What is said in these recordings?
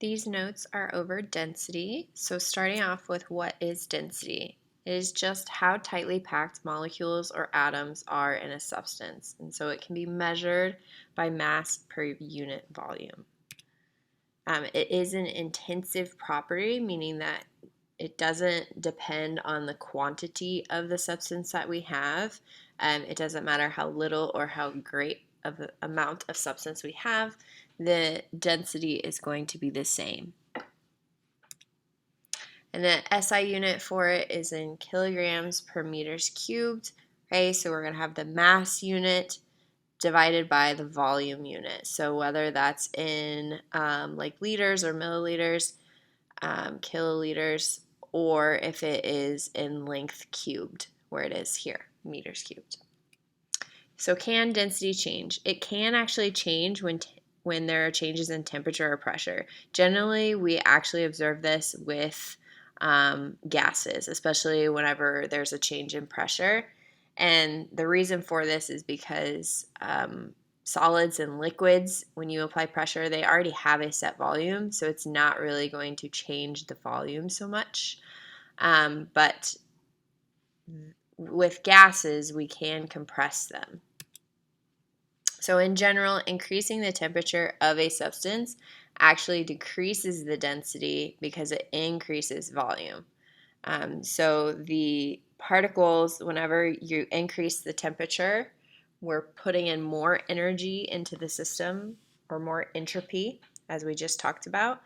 These notes are over density. So starting off with what is density? It is just how tightly packed molecules or atoms are in a substance. And so it can be measured by mass per unit volume. It is an intensive property, meaning that it doesn't depend on the quantity of the substance that we have. It doesn't matter how little or how great of the amount of substance we have, the density is going to be the same. And the SI unit for it is in kilograms per meters cubed. Okay, so we're going to have the mass unit divided by the volume unit. So whether that's in like liters or milliliters, kiloliters, or if it is in length cubed, where it is here, meters cubed. So can density change? It can actually change when there are changes in temperature or pressure. Generally, we actually observe this with gases, especially whenever there's a change in pressure. And the reason for this is because solids and liquids, when you apply pressure, they already have a set volume, so it's not really going to change the volume so much. But with gases, we can compress them. So in general, increasing the temperature of a substance actually decreases the density because it increases volume. So the particles, whenever you increase the temperature, we're putting in more energy into the system, or more entropy, as we just talked about.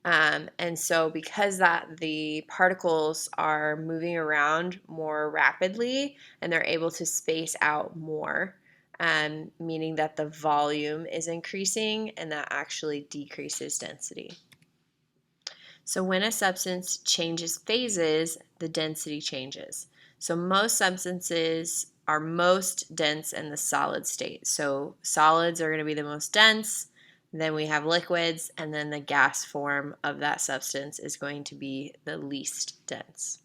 And so because the particles are moving around more rapidly and they're able to space out more, meaning that the volume is increasing, and that actually decreases density. So when a substance changes phases, the density changes. So most substances are most dense in the solid state. So solids are going to be the most dense, then we have liquids, and then the gas form of that substance is going to be the least dense.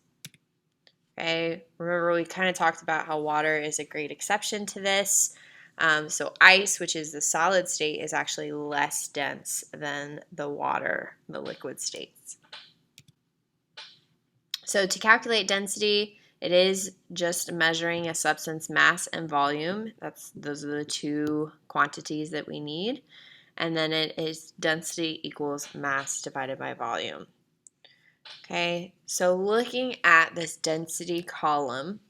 Okay, remember we kind of talked about how water is a great exception to this. So ice, which is the solid state, is actually less dense than the water, the liquid states. So to calculate density, it is just measuring a substance mass and volume. Those are the two quantities that we need. And then it is density equals mass divided by volume. Okay, so looking at this density column,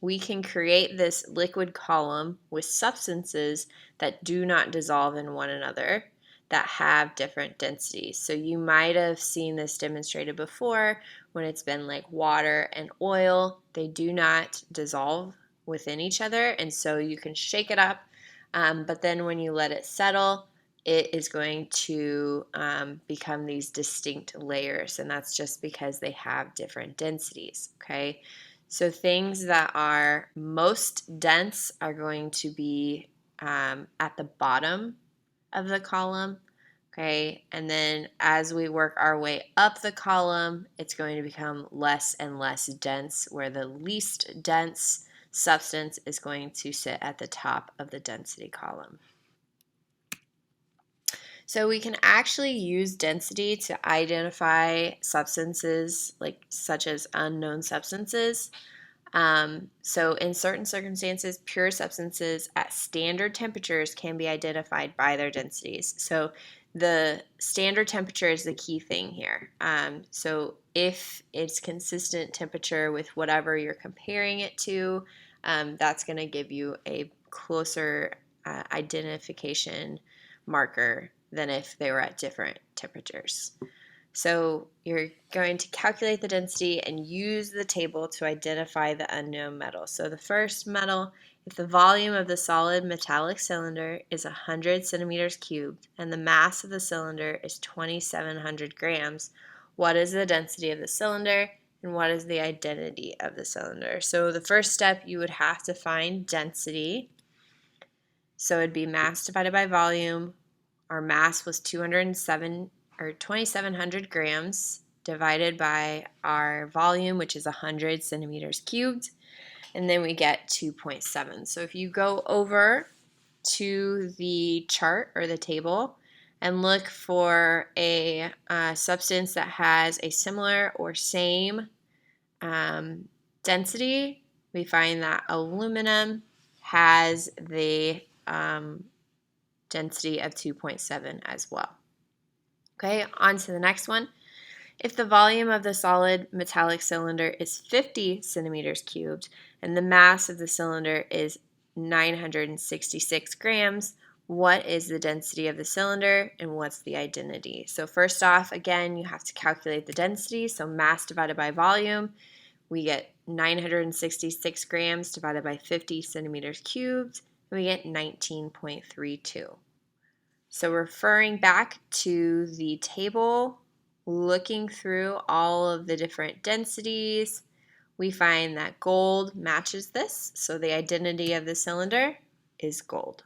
we can create this liquid column with substances that do not dissolve in one another, that have different densities. So you might have seen this demonstrated before when it's been like water and oil. They do not dissolve within each other, and so you can shake it up, but then when you let it settle, it is going to become these distinct layers, and that's just because they have different densities, okay? So things that are most dense are going to be at the bottom of the column, okay? And then as we work our way up the column, it's going to become less and less dense, where the least dense substance is going to sit at the top of the density column. So we can actually use density to identify substances such as unknown substances. So in certain circumstances, pure substances at standard temperatures can be identified by their densities. So the standard temperature is the key thing here. So if it's consistent temperature with whatever you're comparing it to, that's going to give you a closer identification marker than if they were at different temperatures. So you're going to calculate the density and use the table to identify the unknown metal. So the first metal, if the volume of the solid metallic cylinder is 100 centimeters cubed and the mass of the cylinder is 2,700 grams, what is the density of the cylinder and what is the identity of the cylinder? So the first step, you would have to find density. So it'd be mass divided by volume. Our mass was 2,700 grams divided by our volume, which is 100 centimeters cubed, and then we get 2.7. So if you go over to the chart or the table and look for a substance that has a similar or same density, we find that aluminum has the density of 2.7 as well. Okay, on to the next one. If the volume of the solid metallic cylinder is 50 centimeters cubed and the mass of the cylinder is 966 grams, what is the density of the cylinder and what's the identity? So first off, again, you have to calculate the density. So mass divided by volume, we get 966 grams divided by 50 centimeters cubed, and we get 19.32. So referring back to the table, looking through all of the different densities, we find that gold matches this. So the identity of the cylinder is gold.